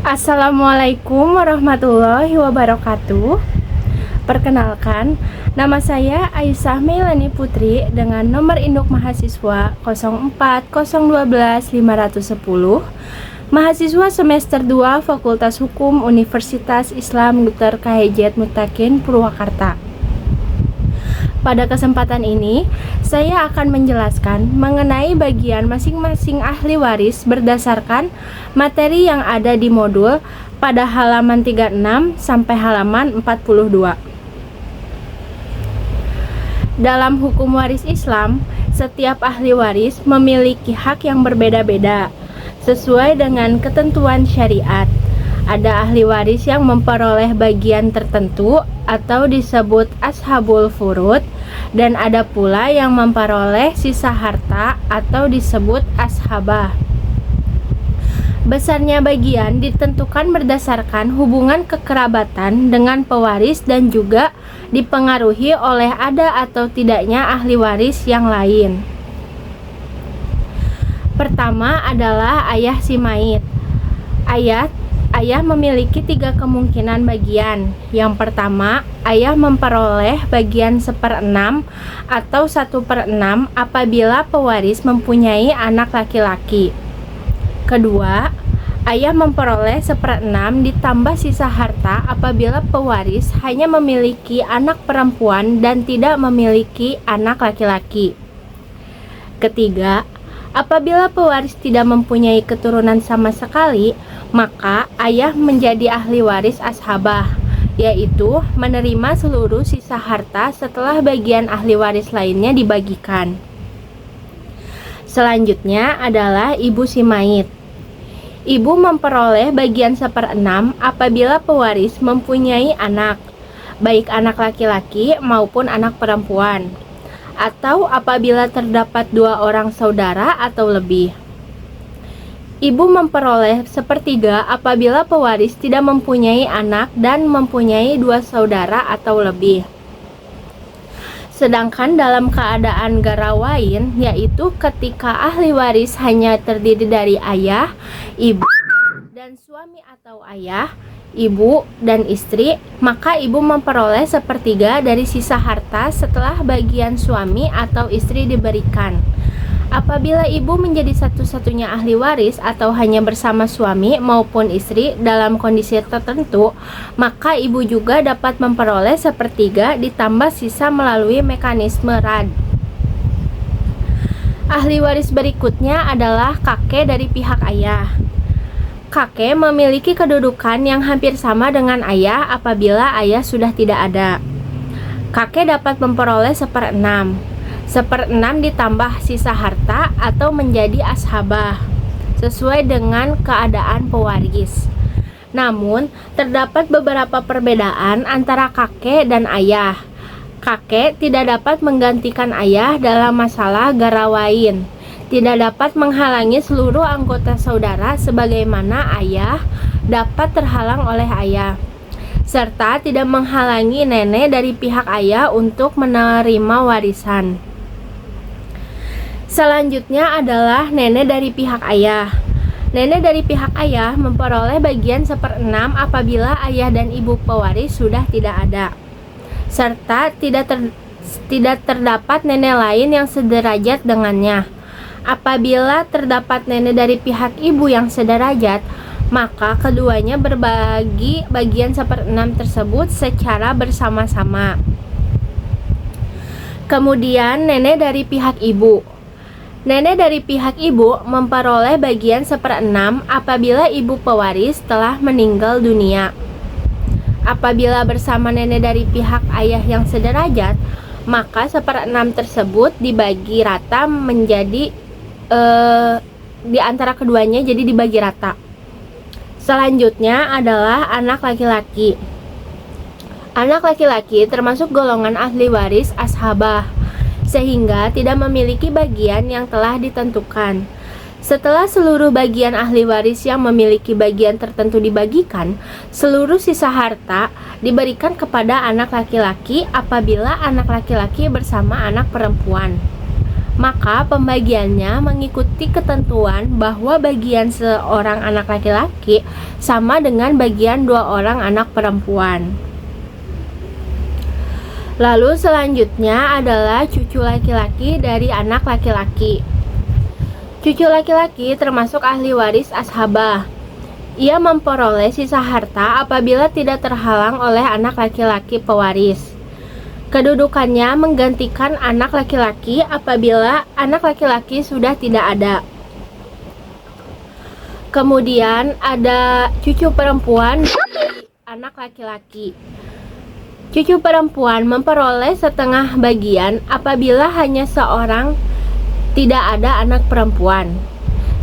Assalamualaikum warahmatullahi wabarakatuh. Perkenalkan, nama saya Aisyah Meilani Putri dengan nomor induk mahasiswa 04012510, mahasiswa semester 2 Fakultas Hukum Universitas Islam Dr. K.H. Mutakin Purwakarta. Pada kesempatan ini, saya akan menjelaskan mengenai bagian masing-masing ahli waris berdasarkan materi yang ada di modul pada halaman 36 sampai halaman 42. Dalam hukum waris Islam, setiap ahli waris memiliki hak yang berbeda-beda sesuai dengan ketentuan syariat. Ada ahli waris yang memperoleh bagian tertentu atau disebut ashabul furud, dan ada pula yang memperoleh sisa harta atau disebut ashabah. Besarnya bagian ditentukan berdasarkan hubungan kekerabatan dengan pewaris dan juga dipengaruhi oleh ada atau tidaknya ahli waris yang lain. Pertama adalah ayah si mayit. Ayah memiliki 3 kemungkinan bagian. Yang pertama, ayah memperoleh bagian 1/6 atau 1/6 apabila pewaris mempunyai anak laki-laki. Kedua, ayah memperoleh 1/6 ditambah sisa harta apabila pewaris hanya memiliki anak perempuan dan tidak memiliki anak laki-laki. Ketiga, apabila pewaris tidak mempunyai keturunan sama sekali, maka ayah menjadi ahli waris ashabah, yaitu menerima seluruh sisa harta setelah bagian ahli waris lainnya dibagikan. Selanjutnya adalah ibu si mayit. Ibu memperoleh bagian 1/6 apabila pewaris mempunyai anak, baik anak laki-laki maupun anak perempuan, atau apabila terdapat 2 orang saudara atau lebih. Ibu memperoleh 1/3 apabila pewaris tidak mempunyai anak dan mempunyai 2 saudara atau lebih. Sedangkan dalam keadaan garawain, yaitu ketika ahli waris hanya terdiri dari ayah, ibu, dan suami atau ayah, ibu, dan istri, maka ibu memperoleh 1/3 dari sisa harta setelah bagian suami atau istri diberikan. Apabila ibu menjadi satu-satunya ahli waris atau hanya bersama suami maupun istri dalam kondisi tertentu, maka ibu juga dapat memperoleh 1/3 ditambah sisa melalui mekanisme rad. Ahli waris berikutnya adalah kakek dari pihak ayah. Kakek memiliki kedudukan yang hampir sama dengan ayah apabila ayah sudah tidak ada. Kakek dapat memperoleh 1/6. 1/6 ditambah sisa harta atau menjadi ashabah sesuai dengan keadaan pewaris. Namun, terdapat beberapa perbedaan antara kakek dan ayah. Kakek tidak dapat menggantikan ayah dalam masalah garawain, tidak dapat menghalangi seluruh anggota saudara sebagaimana ayah dapat terhalang oleh ayah, serta tidak menghalangi nenek dari pihak ayah untuk menerima warisan. Selanjutnya adalah nenek dari pihak ayah. Nenek dari pihak ayah memperoleh bagian 1/6 apabila ayah dan ibu pewaris sudah tidak ada, serta tidak terdapat nenek lain yang sederajat dengannya. Apabila terdapat nenek dari pihak ibu yang sederajat, maka keduanya berbagi bagian 1/6 tersebut secara bersama-sama. Kemudian nenek dari pihak ibu. Nenek dari pihak ibu memperoleh bagian 1/6 apabila ibu pewaris telah meninggal dunia. Apabila bersama nenek dari pihak ayah yang sederajat, maka 1/6 tersebut dibagi rata menjadi di antara keduanya, jadi dibagi rata. Selanjutnya adalah anak laki-laki. Anak laki-laki termasuk golongan ahli waris ashabah, sehingga tidak memiliki bagian yang telah ditentukan. Setelah seluruh bagian ahli waris yang memiliki bagian tertentu dibagikan, seluruh sisa harta diberikan kepada anak laki-laki apabila anak laki-laki bersama anak perempuan. maka pembagiannya mengikuti ketentuan bahwa bagian seorang anak laki-laki sama dengan bagian 2 orang anak perempuan. Lalu selanjutnya adalah cucu laki-laki dari anak laki-laki. Cucu laki-laki termasuk ahli waris ashabah. Ia memperoleh sisa harta apabila tidak terhalang oleh anak laki-laki pewaris. Kedudukannya menggantikan anak laki-laki apabila anak laki-laki sudah tidak ada. Kemudian ada cucu perempuan dari anak laki-laki. Cucu perempuan memperoleh setengah bagian apabila hanya seorang, tidak ada anak perempuan,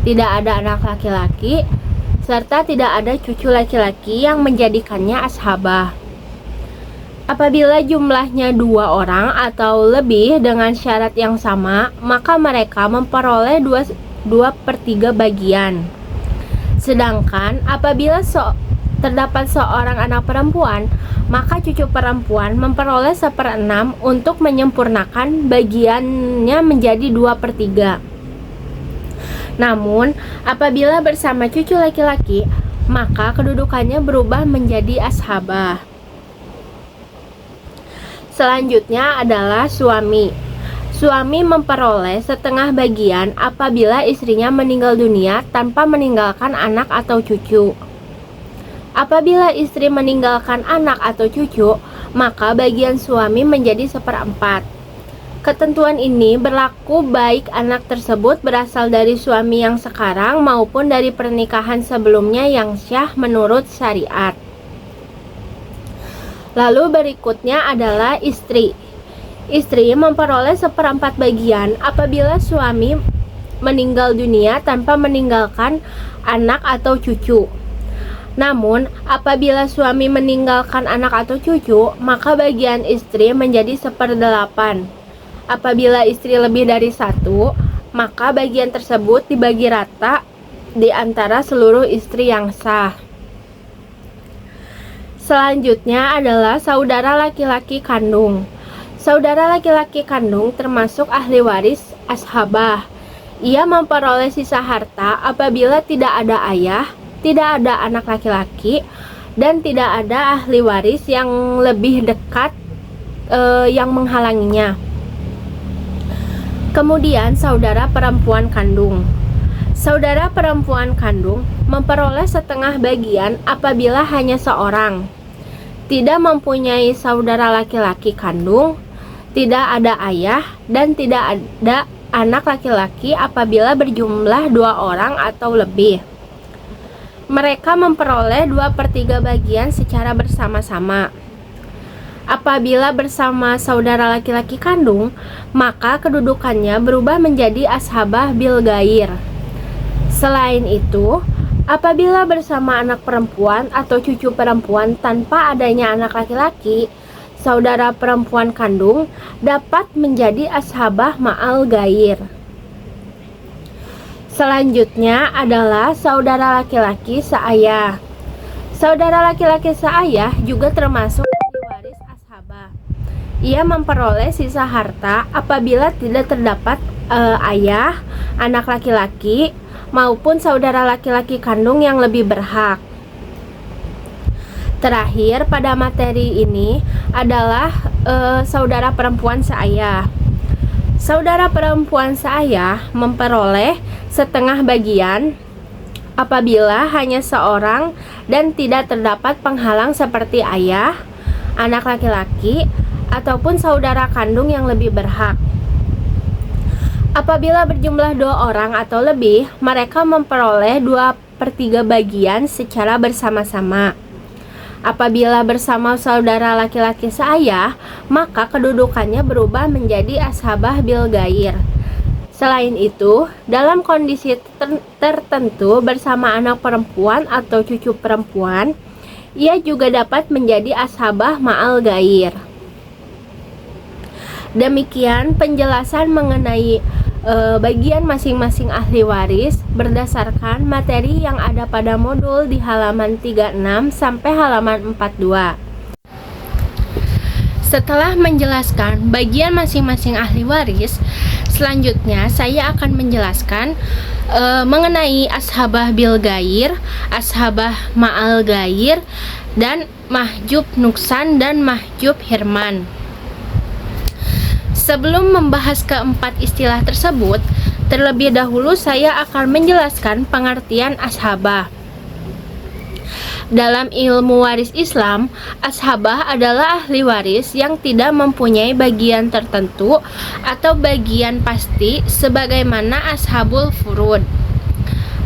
tidak ada anak laki-laki, serta tidak ada cucu laki-laki yang menjadikannya ashabah. Apabila jumlahnya 2 orang atau lebih dengan syarat yang sama, maka mereka memperoleh 2/3 bagian. Sedangkan apabila terdapat seorang anak perempuan, maka cucu perempuan memperoleh 1/6 untuk menyempurnakan bagiannya menjadi 2/3. Namun, apabila bersama cucu laki-laki, maka kedudukannya berubah menjadi ashabah. Selanjutnya adalah suami. Suami memperoleh setengah bagian apabila istrinya meninggal dunia tanpa meninggalkan anak atau cucu. Apabila istri meninggalkan anak atau cucu, maka bagian suami menjadi 1/4. Ketentuan ini berlaku baik anak tersebut berasal dari suami yang sekarang maupun dari pernikahan sebelumnya yang syah menurut syariat. Lalu berikutnya adalah istri. Istri memperoleh 1/4 bagian apabila suami meninggal dunia tanpa meninggalkan anak atau cucu. Namun, apabila suami meninggalkan anak atau cucu, maka bagian istri menjadi 1/8. Apabila istri lebih dari 1, maka bagian tersebut dibagi rata di antara seluruh istri yang sah. Selanjutnya adalah saudara laki-laki kandung. Saudara laki-laki kandung termasuk ahli waris ashabah. Ia memperoleh sisa harta apabila tidak ada ayah, tidak ada anak laki-laki, dan tidak ada ahli waris yang lebih dekat yang menghalanginya. Kemudian saudara perempuan kandung. Saudara perempuan kandung memperoleh setengah bagian apabila hanya seorang, tidak mempunyai saudara laki-laki kandung, tidak ada ayah, dan tidak ada anak laki-laki apabila berjumlah 2 orang atau lebih. Mereka memperoleh 2/3 bagian secara bersama-sama. Apabila bersama saudara laki-laki kandung, maka kedudukannya berubah menjadi ashabah bil gair. Selain itu, apabila bersama anak perempuan atau cucu perempuan tanpa adanya anak laki-laki, saudara perempuan kandung dapat menjadi ashabah ma'al gair. Selanjutnya adalah saudara laki-laki seayah. Saudara laki-laki seayah juga termasuk ahli waris ashabah. Ia memperoleh sisa harta apabila tidak terdapat ayah, anak laki-laki, maupun saudara laki-laki kandung yang lebih berhak. Terakhir pada materi ini adalah saudara perempuan seayah. Saudara perempuan seayah memperoleh setengah bagian apabila hanya seorang dan tidak terdapat penghalang seperti ayah, anak laki-laki, ataupun saudara kandung yang lebih berhak. Apabila berjumlah 2 orang atau lebih, mereka memperoleh 2/3 bagian secara bersama-sama. Apabila bersama saudara laki-laki seayah, maka kedudukannya berubah menjadi ashabah bil gair. Selain itu, dalam kondisi tertentu bersama anak perempuan atau cucu perempuan, ia juga dapat menjadi ashabah ma'al gair. Demikian penjelasan mengenai bagian masing-masing ahli waris berdasarkan materi yang ada pada modul di halaman 36 sampai halaman 42. Setelah menjelaskan bagian masing-masing ahli waris, Selanjutnya saya akan menjelaskan mengenai ashabah bil gair, ashabah ma'al gair, dan mahjub nuksan dan mahjub hirman. Sebelum membahas keempat istilah tersebut, terlebih dahulu saya akan menjelaskan pengertian ashabah. Dalam ilmu waris Islam, ashabah adalah ahli waris yang tidak mempunyai bagian tertentu atau bagian pasti sebagaimana ashabul furud.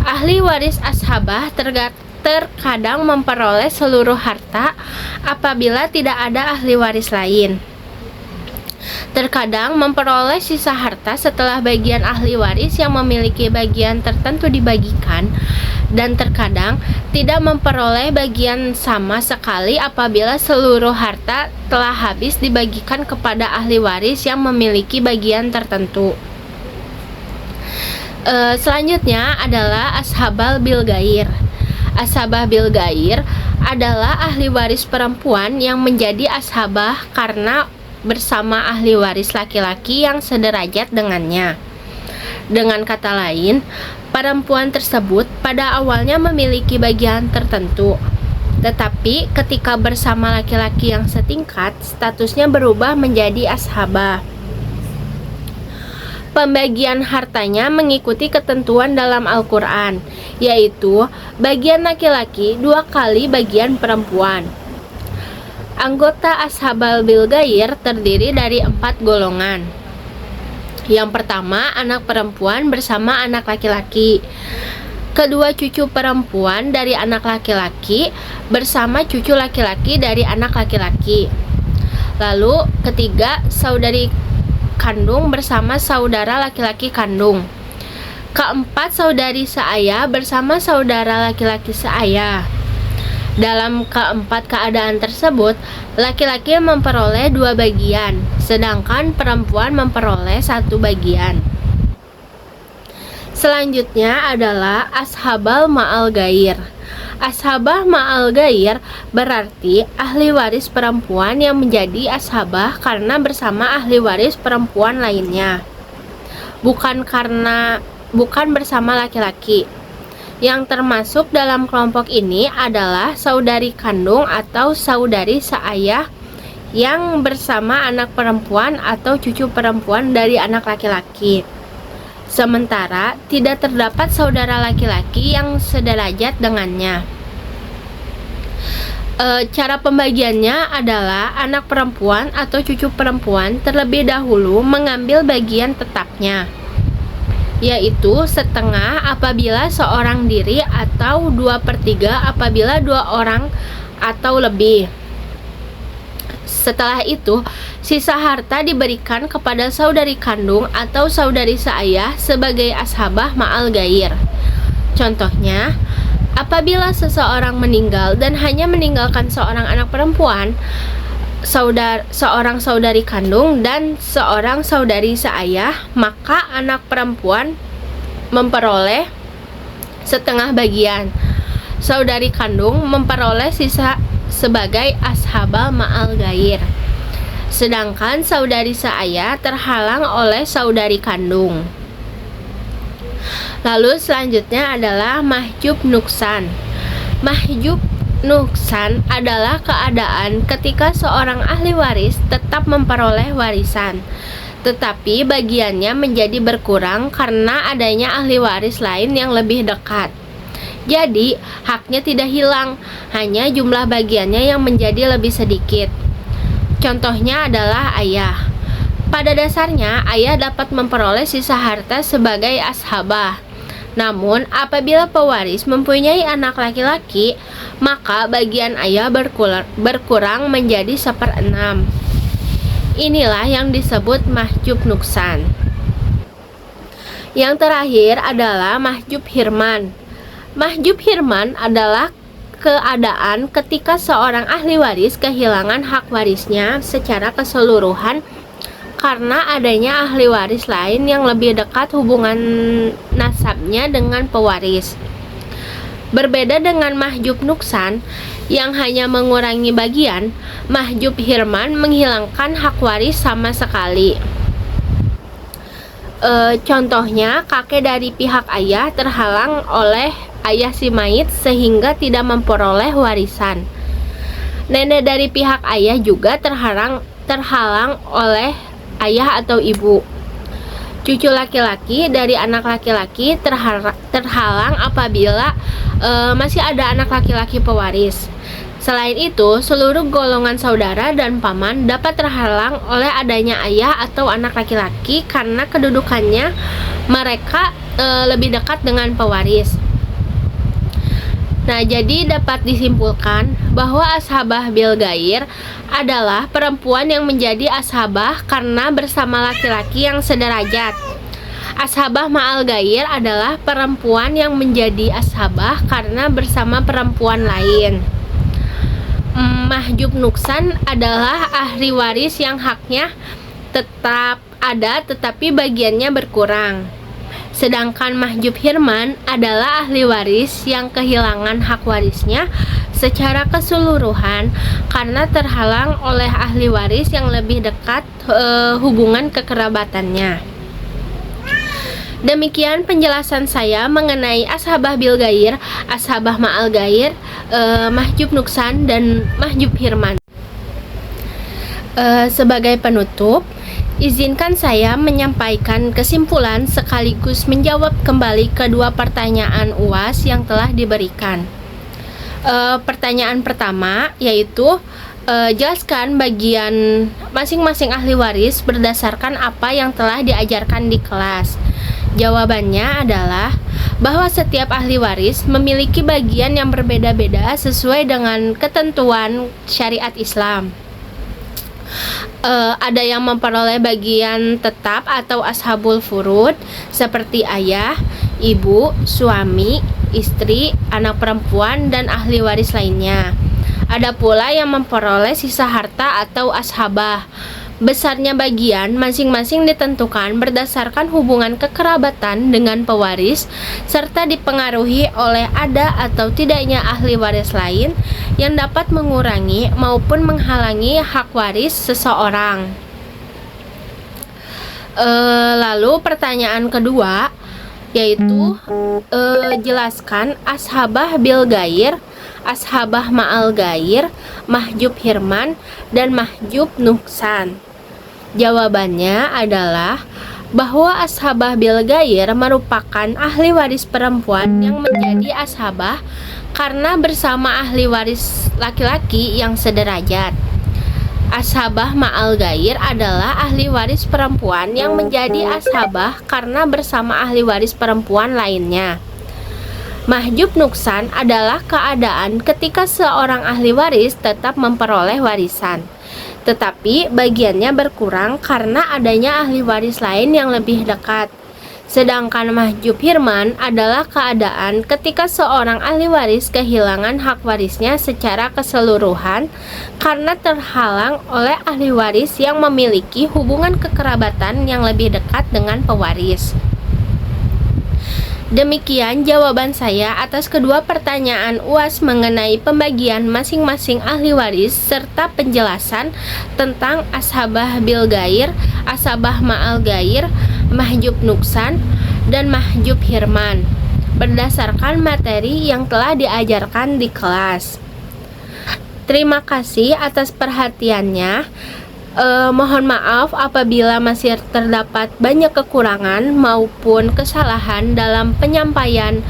Ahli waris ashabah terkadang memperoleh seluruh harta apabila tidak ada ahli waris lain. Terkadang memperoleh sisa harta setelah bagian ahli waris yang memiliki bagian tertentu dibagikan, dan terkadang tidak memperoleh bagian sama sekali apabila seluruh harta telah habis dibagikan kepada ahli waris yang memiliki bagian tertentu. Selanjutnya adalah ashabal bil gair. Ashabah bil gair adalah ahli waris perempuan yang menjadi ashabah karena bersama ahli waris laki-laki yang sederajat dengannya. Dengan kata lain, perempuan tersebut pada awalnya memiliki bagian tertentu, tetapi ketika bersama laki-laki yang setingkat, statusnya berubah menjadi ashabah. Pembagian hartanya mengikuti ketentuan dalam Al-Quran, yaitu bagian laki-laki 2 kali bagian perempuan. Anggota ashabal bil gair terdiri dari 4 golongan. Yang pertama, anak perempuan bersama anak laki-laki. Kedua, cucu perempuan dari anak laki-laki bersama cucu laki-laki dari anak laki-laki. Lalu, ketiga, saudari kandung bersama saudara laki-laki kandung. Keempat, saudari seayah bersama saudara laki-laki seayah. Dalam keempat keadaan tersebut, laki-laki memperoleh 2 bagian, sedangkan perempuan memperoleh 1 bagian. Selanjutnya adalah ashabal ma'al gair. Ashabah ma'al gair berarti ahli waris perempuan yang menjadi ashabah karena bersama ahli waris perempuan lainnya, bukan bersama laki-laki. Yang termasuk dalam kelompok ini adalah saudari kandung atau saudari seayah yang bersama anak perempuan atau cucu perempuan dari anak laki-laki. Sementara tidak terdapat saudara laki-laki yang sederajat dengannya. Cara pembagiannya adalah anak perempuan atau cucu perempuan terlebih dahulu mengambil bagian tetapnya, yaitu setengah apabila seorang diri atau 2/3 apabila 2 orang atau lebih. Setelah itu, sisa harta diberikan kepada saudari kandung atau saudari seayah sebagai ashabah ma'al gair. Contohnya, apabila seseorang meninggal dan hanya meninggalkan seorang anak perempuan, seorang saudari kandung dan seorang saudari seayah, maka anak perempuan memperoleh setengah bagian. Saudari kandung memperoleh sisa sebagai ashabah ma'al gair. Sedangkan saudari seayah terhalang oleh saudari kandung. Lalu selanjutnya adalah mahjub nuksan. Mahjub nuksan adalah keadaan ketika seorang ahli waris tetap memperoleh warisan, tetapi bagiannya menjadi berkurang karena adanya ahli waris lain yang lebih dekat. Jadi, haknya tidak hilang, hanya jumlah bagiannya yang menjadi lebih sedikit. Contohnya adalah ayah. Pada dasarnya, ayah dapat memperoleh sisa harta sebagai ashabah. Namun, apabila pewaris mempunyai anak laki-laki, maka bagian ayah berkurang menjadi 1/6. Inilah yang disebut mahjub nuksan. Yang terakhir adalah mahjub hirman. Mahjub hirman adalah keadaan ketika seorang ahli waris kehilangan hak warisnya secara keseluruhan karena adanya ahli waris lain yang lebih dekat hubungan nasabnya dengan pewaris. Berbeda dengan mahjub nuksan yang hanya mengurangi bagian, mahjub hirman menghilangkan hak waris sama sekali. Contohnya, kakek dari pihak ayah terhalang oleh ayah si mayit sehingga tidak memperoleh warisan. Nenek dari pihak ayah juga terhalang oleh ayah atau ibu. Cucu laki-laki dari anak laki-laki terhalang apabila masih ada anak laki-laki pewaris. Selain itu, seluruh golongan saudara dan paman dapat terhalang oleh adanya ayah atau anak laki-laki karena kedudukannya mereka lebih dekat dengan pewaris. Nah, jadi dapat disimpulkan bahwa ashabah bil ghair adalah perempuan yang menjadi ashabah karena bersama laki-laki yang sederajat. Ashabah ma'al ghair adalah perempuan yang menjadi ashabah karena bersama perempuan lain. Mahjub nuksan adalah ahli waris yang haknya tetap ada tetapi bagiannya berkurang. Sedangkan mahjub hirman adalah ahli waris yang kehilangan hak warisnya secara keseluruhan karena terhalang oleh ahli waris yang lebih dekat hubungan kekerabatannya. Demikian penjelasan saya mengenai ashabah bil ghair, ashabah ma'al ghair, mahjub nuksan, dan mahjub hirman. Sebagai penutup, izinkan saya menyampaikan kesimpulan sekaligus menjawab kembali kedua pertanyaan UAS yang telah diberikan. Pertanyaan pertama yaitu jelaskan bagian masing-masing ahli waris berdasarkan apa yang telah diajarkan di kelas. Jawabannya adalah bahwa setiap ahli waris memiliki bagian yang berbeda-beda sesuai dengan ketentuan syariat Islam. Ada yang memperoleh bagian tetap atau ashabul furud seperti ayah, ibu, suami, istri, anak perempuan, dan ahli waris lainnya. Ada pula yang memperoleh sisa harta atau ashabah. Besarnya bagian masing-masing ditentukan berdasarkan hubungan kekerabatan dengan pewaris serta dipengaruhi oleh ada atau tidaknya ahli waris lain yang dapat mengurangi maupun menghalangi hak waris seseorang. Lalu pertanyaan kedua yaitu jelaskan ashabah bil ghair, ashabah ma'al ghair, mahjub hirman, dan mahjub nuksan. Jawabannya adalah bahwa ashabah bil ghair merupakan ahli waris perempuan yang menjadi ashabah karena bersama ahli waris laki-laki yang sederajat. Ashabah ma'al ghair adalah ahli waris perempuan yang menjadi ashabah karena bersama ahli waris perempuan lainnya. Mahjub nuksan adalah keadaan ketika seorang ahli waris tetap memperoleh warisan, tetapi bagiannya berkurang karena adanya ahli waris lain yang lebih dekat. Sedangkan mahjub hirman adalah keadaan ketika seorang ahli waris kehilangan hak warisnya secara keseluruhan karena terhalang oleh ahli waris yang memiliki hubungan kekerabatan yang lebih dekat dengan pewaris. Demikian jawaban saya atas kedua pertanyaan UAS mengenai pembagian masing-masing ahli waris serta penjelasan tentang ashabah bil ghair, ashabah ma'al ghair, mahjub nuksan, dan mahjub hirman berdasarkan materi yang telah diajarkan di kelas. Terima kasih atas perhatiannya. Mohon maaf apabila masih terdapat banyak kekurangan maupun kesalahan dalam penyampaian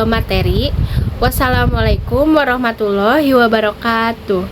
materi. Wassalamualaikum warahmatullahi wabarakatuh.